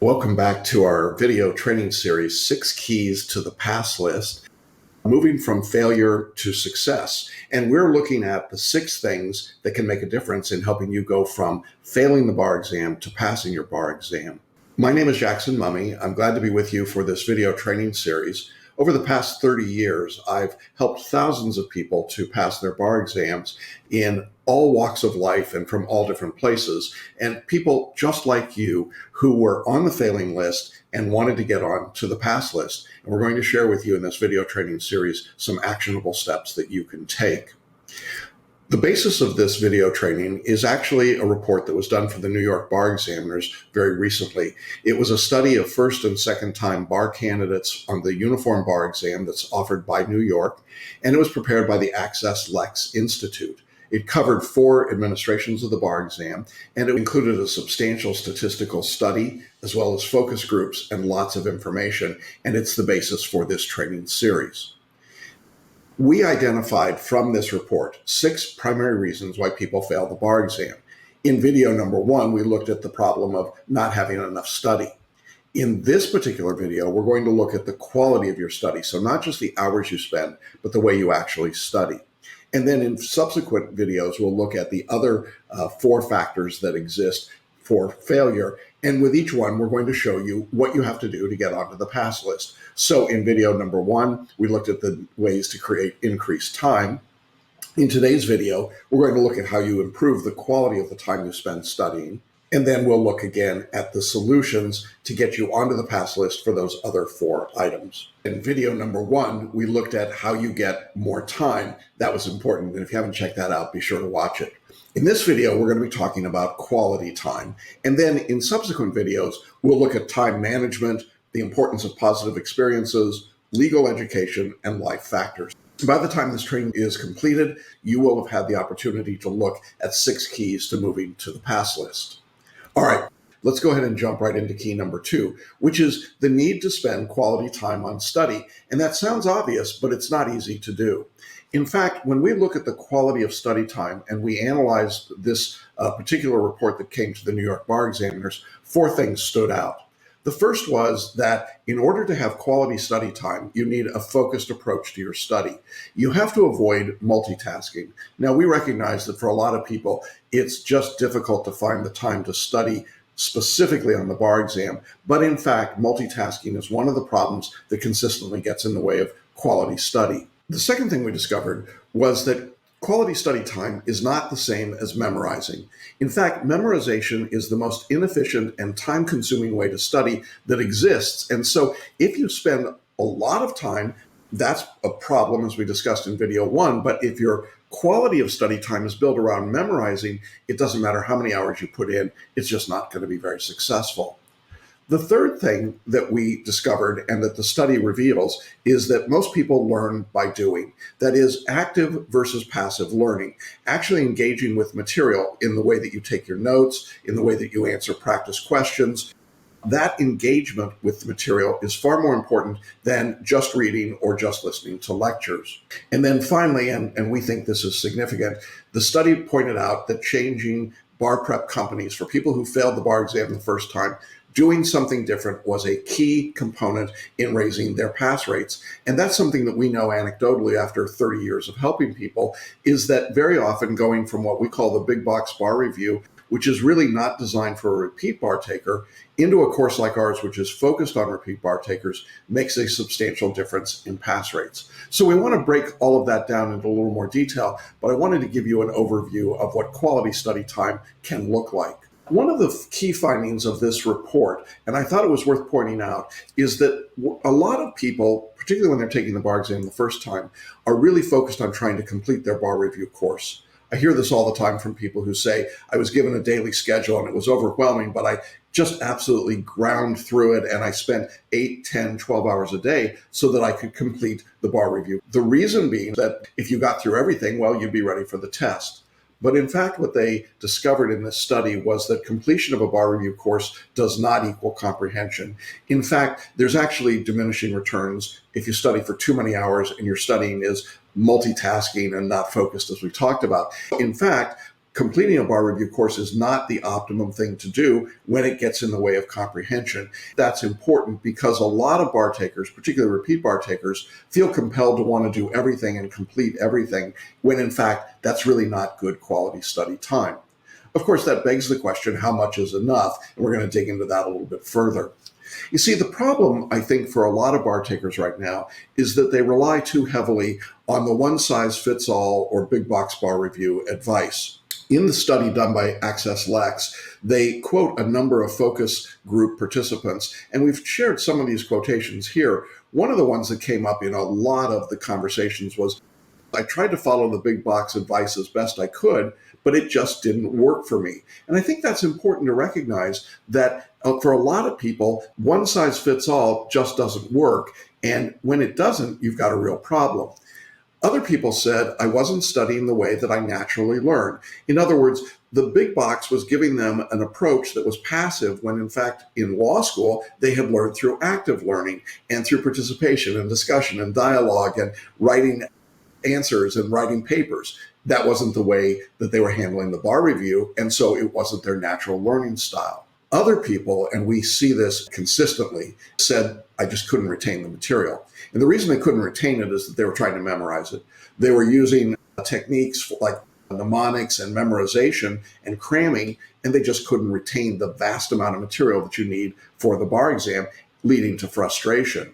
Welcome back to our video training series, 6 Keys to the Pass List, moving from failure to success. And we're looking at the 6 things that can make a difference in helping you go from failing the bar exam to passing your bar exam. My name is Jackson Mumey. I'm glad to be with you for this video training series. Over the past 30 years, I've helped thousands of people to pass their bar exams in all walks of life and from all different places, and people just like you who were on the failing list and wanted to get on to the pass list. And we're going to share with you in this video training series some actionable steps that you can take. The basis of this video training is actually a report that was done for the New York bar examiners very recently. It was a study of first and second time bar candidates on the uniform bar exam that's offered by New York, and it was prepared by the Access Lex Institute. It covered 4 administrations of the bar exam, and it included a substantial statistical study, as well as focus groups and lots of information, and it's the basis for this training series. We identified from this report 6 primary reasons why people fail the bar exam. In video number 1, we looked at the problem of not having enough study. In this particular video, we're going to look at the quality of your study. So not just the hours you spend, but the way you actually study. And then in subsequent videos, we'll look at the other 4 factors that exist for failure. And with each one, we're going to show you what you have to do to get onto the pass list. So in video number 1, we looked at the ways to create increased time. In today's video, we're going to look at how you improve the quality of the time you spend studying. And then we'll look again at the solutions to get you onto the pass list for those other 4 items. In video number 1, we looked at how you get more time. That was important. And if you haven't checked that out, be sure to watch it. In this video, we're going to be talking about quality time. And then in subsequent videos, we'll look at time management, the importance of positive experiences, legal education, and life factors. By the time this training is completed, you will have had the opportunity to look at 6 keys to moving to the pass list. All right, let's go ahead and jump right into key number 2, which is the need to spend quality time on study. And that sounds obvious, but it's not easy to do. In fact, when we look at the quality of study time and we analyzed this particular report that came to the New York bar examiners, 4 things stood out. The first was that in order to have quality study time, you need a focused approach to your study. You have to avoid multitasking. Now, we recognize that for a lot of people, it's just difficult to find the time to study specifically on the bar exam. But in fact, multitasking is one of the problems that consistently gets in the way of quality study. The second thing we discovered was that quality study time is not the same as memorizing. In fact, memorization is the most inefficient and time-consuming way to study that exists. And so if you spend a lot of time, that's a problem, as we discussed in video 1. But if your quality of study time is built around memorizing, it doesn't matter how many hours you put in, it's just not going to be very successful. The third thing that we discovered and that the study reveals is that most people learn by doing. That is active versus passive learning, actually engaging with material in the way that you take your notes, in the way that you answer practice questions. That engagement with the material is far more important than just reading or just listening to lectures. And then finally, and we think this is significant, the study pointed out that changing bar prep companies for people who failed the bar exam the first time, doing something different was a key component in raising their pass rates. And that's something that we know anecdotally after 30 years of helping people, is that very often going from what we call the big box bar review, which is really not designed for a repeat bar taker, into a course like ours, which is focused on repeat bar takers, makes a substantial difference in pass rates. So we want to break all of that down into a little more detail, but I wanted to give you an overview of what quality study time can look like. One of the key findings of this report, and I thought it was worth pointing out, is that a lot of people, particularly when they're taking the bar exam the first time, are really focused on trying to complete their bar review course. I hear this all the time from people who say, I was given a daily schedule and it was overwhelming, but I just absolutely ground through it and I spent 8, 10, 12 hours a day so that I could complete the bar review. The reason being that if you got through everything, well, you'd be ready for the test. But in fact, what they discovered in this study was that completion of a bar review course does not equal comprehension. In fact, there's actually diminishing returns if you study for too many hours and your studying is multitasking and not focused, as we talked about. In fact, completing a bar review course is not the optimum thing to do when it gets in the way of comprehension. That's important because a lot of bar takers, particularly repeat bar takers, feel compelled to want to do everything and complete everything, when in fact, that's really not good quality study time. Of course, that begs the question, how much is enough? And we're going to dig into that a little bit further. You see, the problem, I think, for a lot of bar takers right now is that they rely too heavily on the one-size-fits-all or big box bar review advice. In the study done by Access Lex, they quote a number of focus group participants, and we've shared some of these quotations here. One of the ones that came up in a lot of the conversations was, I tried to follow the big box advice as best I could, but it just didn't work for me. And I think that's important to recognize that for a lot of people, one size fits all just doesn't work. And when it doesn't, you've got a real problem. Other people said, I wasn't studying the way that I naturally learn. In other words, the big box was giving them an approach that was passive when, in fact, in law school, they had learned through active learning and through participation and discussion and dialogue and writing answers and writing papers. That wasn't the way that they were handling the bar review, and so it wasn't their natural learning style. Other people, and we see this consistently, said, I just couldn't retain the material. And the reason they couldn't retain it is that they were trying to memorize it. They were using techniques like mnemonics and memorization and cramming, and they just couldn't retain the vast amount of material that you need for the bar exam, leading to frustration.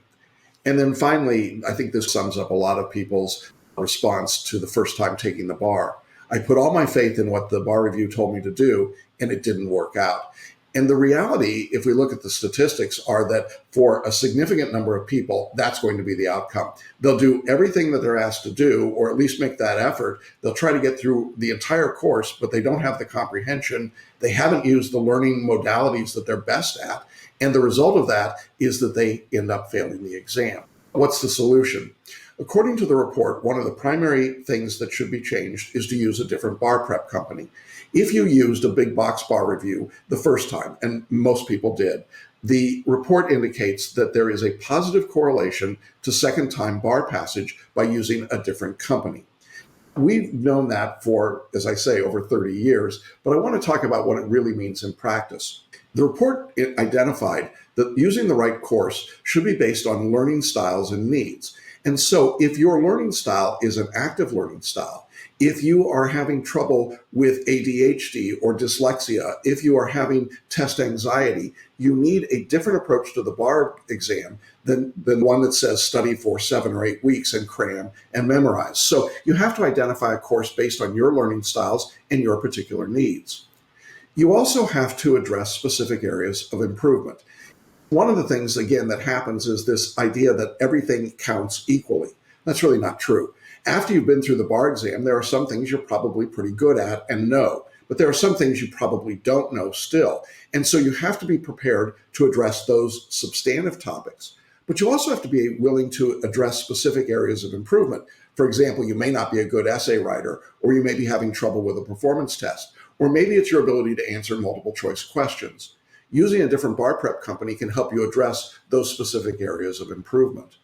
And then finally, I think this sums up a lot of people's response to the first time taking the bar. I put all my faith in what the bar review told me to do, and it didn't work out. And the reality, if we look at the statistics, are that for a significant number of people, that's going to be the outcome. They'll do everything that they're asked to do, or at least make that effort. They'll try to get through the entire course, but they don't have the comprehension. They haven't used the learning modalities that they're best at. And the result of that is that they end up failing the exam. What's the solution? According to the report, one of the primary things that should be changed is to use a different bar prep company. If you used a big box bar review the first time, and most people did, the report indicates that there is a positive correlation to second time bar passage by using a different company. We've known that for, as I say, over 30 years, but I want to talk about what it really means in practice. The report identified that using the right course should be based on learning styles and needs. And so if your learning style is an active learning style, if you are having trouble with ADHD or dyslexia, if you are having test anxiety, you need a different approach to the bar exam than one that says study for 7 or 8 weeks and cram and memorize. So you have to identify a course based on your learning styles and your particular needs. You also have to address specific areas of improvement. One of the things, again, that happens is this idea that everything counts equally. That's really not true. After you've been through the bar exam, there are some things you're probably pretty good at and know, but there are some things you probably don't know still. And so you have to be prepared to address those substantive topics. But you also have to be willing to address specific areas of improvement. For example, you may not be a good essay writer, or you may be having trouble with a performance test, or maybe it's your ability to answer multiple choice questions. Using a different bar prep company can help you address those specific areas of improvement.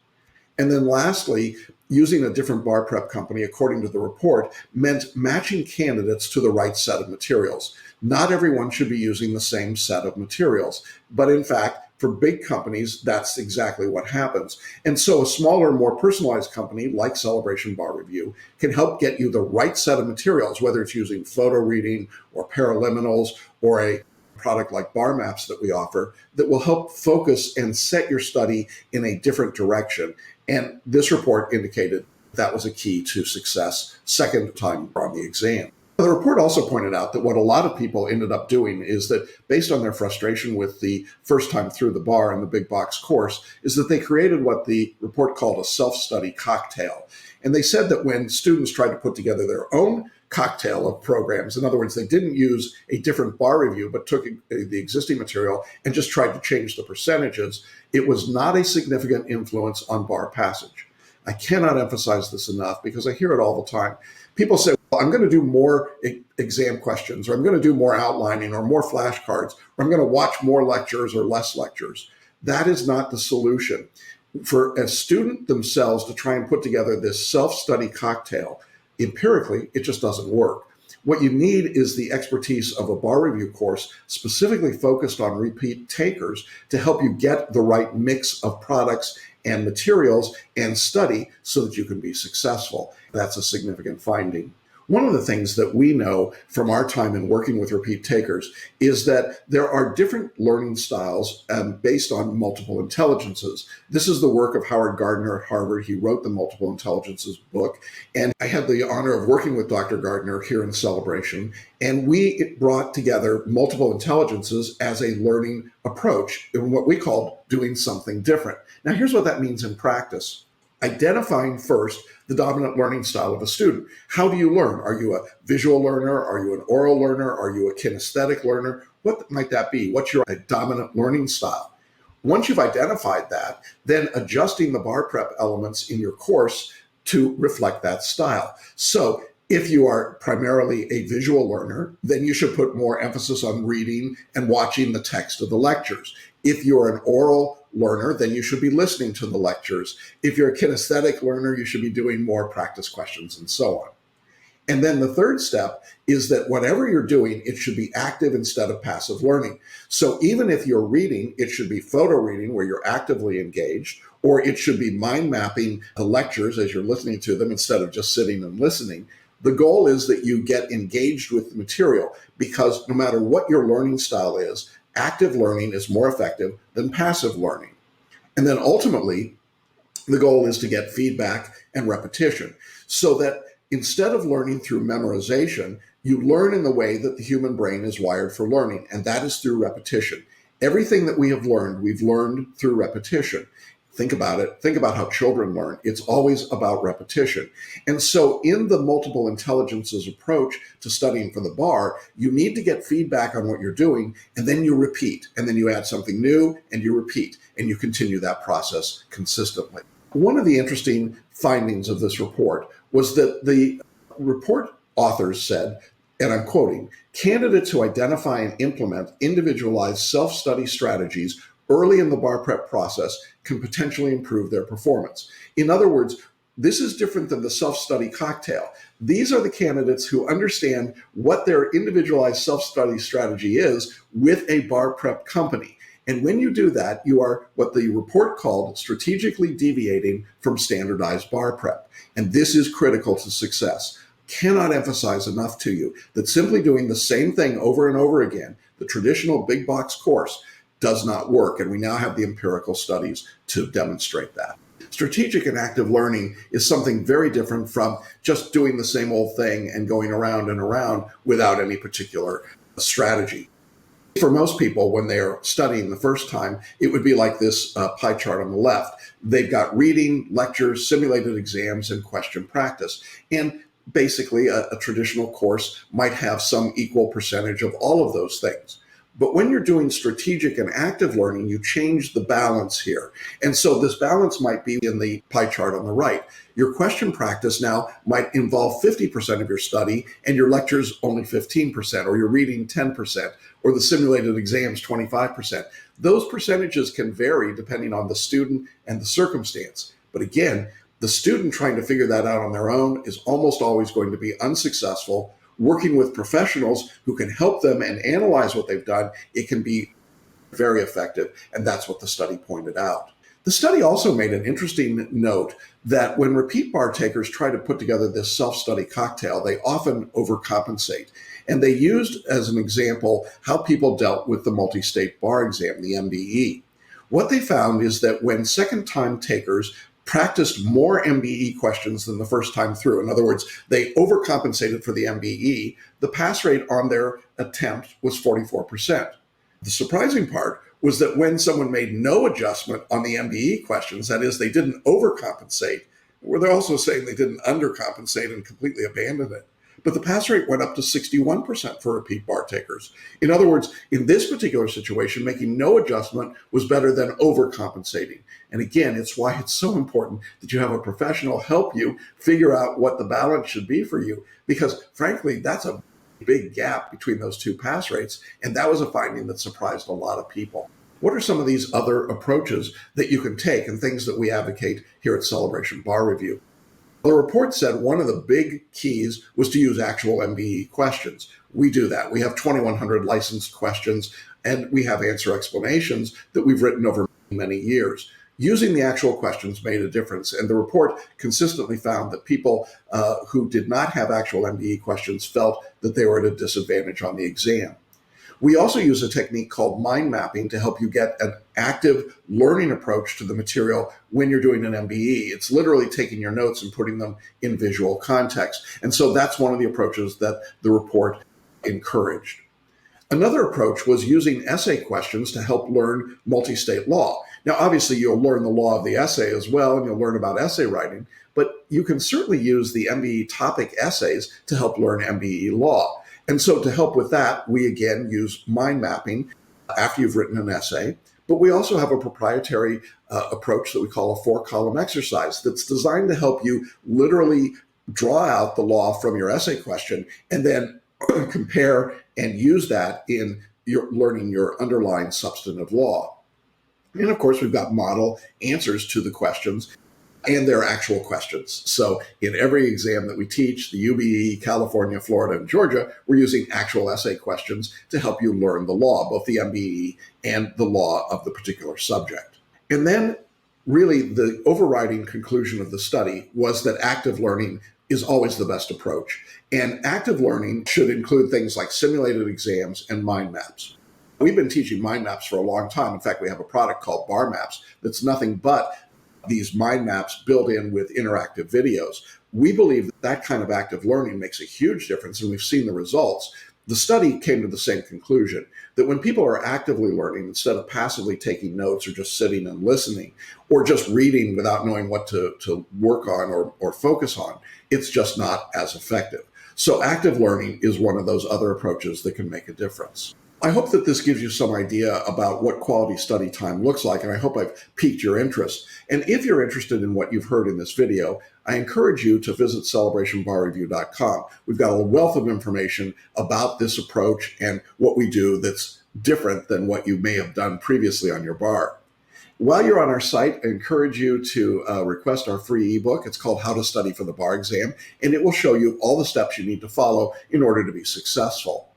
And then lastly, using a different bar prep company, according to the report, meant matching candidates to the right set of materials. Not everyone should be using the same set of materials, but in fact, for big companies, that's exactly what happens. And so a smaller, more personalized company like Celebration Bar Review can help get you the right set of materials, whether it's using photo reading or paraliminals or a product like bar maps that we offer, that will help focus and set your study in a different direction. And this report indicated that was a key to success second time on the exam. The report also pointed out that what a lot of people ended up doing is that, based on their frustration with the first time through the bar and the big box course, is that they created what the report called a self-study cocktail. And they said that when students tried to put together their own cocktail of programs, in other words, they didn't use a different bar review, but took the existing material and just tried to change the percentages, it was not a significant influence on bar passage. I cannot emphasize this enough because I hear it all the time. People say, well, I'm going to do more exam questions, or I'm going to do more outlining or more flashcards, or I'm going to watch more lectures or less lectures. That is not the solution. For a student themselves to try and put together this self-study cocktail, empirically, it just doesn't work. What you need is the expertise of a bar review course specifically focused on repeat takers to help you get the right mix of products and materials and study so that you can be successful. That's a significant finding. One of the things that we know from our time in working with repeat takers is that there are different learning styles based on multiple intelligences. This is the work of Howard Gardner at Harvard. He wrote the Multiple Intelligences book. And I had the honor of working with Dr. Gardner here in Celebration. And we brought together multiple intelligences as a learning approach in what we called doing something different. Now, here's what that means in practice. Identifying first the dominant learning style of a student. How do you learn? Are you a visual learner? Are you an oral learner? Are you a kinesthetic learner? What might that be? What's your dominant learning style? Once you've identified that, then adjusting the bar prep elements in your course to reflect that style. So if you are primarily a visual learner, then you should put more emphasis on reading and watching the text of the lectures. If you're an oral learner, then you should be listening to the lectures. If you're a kinesthetic learner, you should be doing more practice questions and so on. And then the third step is that whatever you're doing, it should be active instead of passive learning. So even if you're reading, it should be photo reading where you're actively engaged, or it should be mind mapping the lectures as you're listening to them instead of just sitting and listening. The goal is that you get engaged with the material, because no matter what your learning style is, active learning is more effective than passive learning. And then ultimately, the goal is to get feedback and repetition so that instead of learning through memorization, you learn in the way that the human brain is wired for learning, and that is through repetition. Everything that we have learned, we've learned through repetition. Think about it. Think about how children learn. It's always about repetition. And so in the multiple intelligences approach to studying for the bar, you need to get feedback on what you're doing, and then you repeat, and then you add something new, and you repeat, and you continue that process consistently. One of the interesting findings of this report was that the report authors said, and I'm quoting, candidates who identify and implement individualized self-study strategies early in the bar prep process can potentially improve their performance. In other words, this is different than the self-study cocktail. These are the candidates who understand what their individualized self-study strategy is with a bar prep company. And when you do that, you are what the report called strategically deviating from standardized bar prep. And this is critical to success. Cannot emphasize enough to you that simply doing the same thing over and over again, the traditional big box course, does not work. And we now have the empirical studies to demonstrate that. Strategic and active learning is something very different from just doing the same old thing and going around and around without any particular strategy. For most people, when they're studying the first time, it would be like this pie chart on the left. They've got reading, lectures, simulated exams, and question practice. And basically, a traditional course might have some equal percentage of all of those things. But when you're doing strategic and active learning, you change the balance here. And so this balance might be in the pie chart on the right. Your question practice now might involve 50% of your study and your lectures only 15%, or your reading 10%, or the simulated exams 25%. Those percentages can vary depending on the student and the circumstance. But again, the student trying to figure that out on their own is almost always going to be unsuccessful. Working with professionals who can help them and analyze what they've done, it can be very effective. And that's what the study pointed out. The study also made an interesting note that when repeat bar takers try to put together this self-study cocktail, they often overcompensate. And they used as an example how people dealt with the multi-state bar exam, the MBE. What they found is that when second-time takers practiced more MBE questions than the first time through, in other words, they overcompensated for the MBE, the pass rate on their attempt was 44%. The surprising part was that when someone made no adjustment on the MBE questions, that is, they didn't overcompensate, or they're also saying they didn't undercompensate and completely abandon it, but the pass rate went up to 61% for repeat bar takers. In other words, in this particular situation, making no adjustment was better than overcompensating. And again, it's why it's so important that you have a professional help you figure out what the balance should be for you, because frankly, that's a big gap between those two pass rates. And that was a finding that surprised a lot of people. What are some of these other approaches that you can take and things that we advocate here at Celebration Bar Review? The report said one of the big keys was to use actual MBE questions. We do that. We have 2,100 licensed questions, and we have answer explanations that we've written over many years. Using the actual questions made a difference, and the report consistently found that people who did not have actual MBE questions felt that they were at a disadvantage on the exam. We also use a technique called mind mapping to help you get an active learning approach to the material when you're doing an MBE. It's literally taking your notes and putting them in visual context. And so that's one of the approaches that the report encouraged. Another approach was using essay questions to help learn multi-state law. Now, obviously, you'll learn the law of the essay as well, and you'll learn about essay writing, but you can certainly use the MBE topic essays to help learn MBE law. And so to help with that, we again use mind mapping after you've written an essay, but we also have a proprietary approach that we call a 4-column exercise that's designed to help you literally draw out the law from your essay question and then compare and use that in your learning your underlying substantive law. And of course, we've got model answers to the questions and their actual questions. So in every exam that we teach, the UBE, California, Florida, and Georgia, we're using actual essay questions to help you learn the law, both the MBE and the law of the particular subject. And then really the overriding conclusion of the study was that active learning is always the best approach. And active learning should include things like simulated exams and mind maps. We've been teaching mind maps for a long time. In fact, we have a product called Bar Maps that's nothing but these mind maps built in with interactive videos. We believe that that kind of active learning makes a huge difference, and we've seen the results. The study came to the same conclusion, that when people are actively learning, instead of passively taking notes or just sitting and listening, or just reading without knowing what to work on or focus on, it's just not as effective. So active learning is one of those other approaches that can make a difference. I hope that this gives you some idea about what quality study time looks like, and I hope I've piqued your interest. And if you're interested in what you've heard in this video, I encourage you to visit celebrationbarreview.com. We've got a wealth of information about this approach and what we do that's different than what you may have done previously on your bar. While you're on our site, I encourage you to request our free ebook. It's called How to Study for the Bar Exam, and it will show you all the steps you need to follow in order to be successful.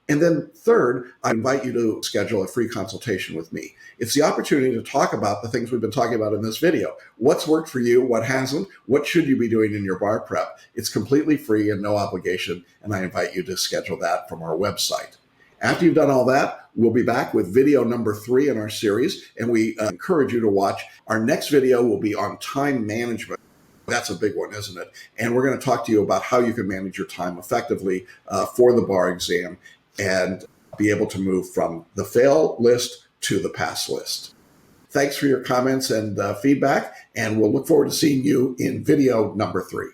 And then third, I invite you to schedule a free consultation with me. It's the opportunity to talk about the things we've been talking about in this video. What's worked for you? What hasn't? What should you be doing in your bar prep? It's completely free and no obligation, and I invite you to schedule that from our website. After you've done all that, we'll be back with video number 3 in our series, and we encourage you to watch. Our next video will be on time management. That's a big one, isn't it? And we're going to talk to you about how you can manage your time effectively for the bar exam and be able to move from the fail list to the pass list. Thanks for your comments and feedback, and we'll look forward to seeing you in video number 3.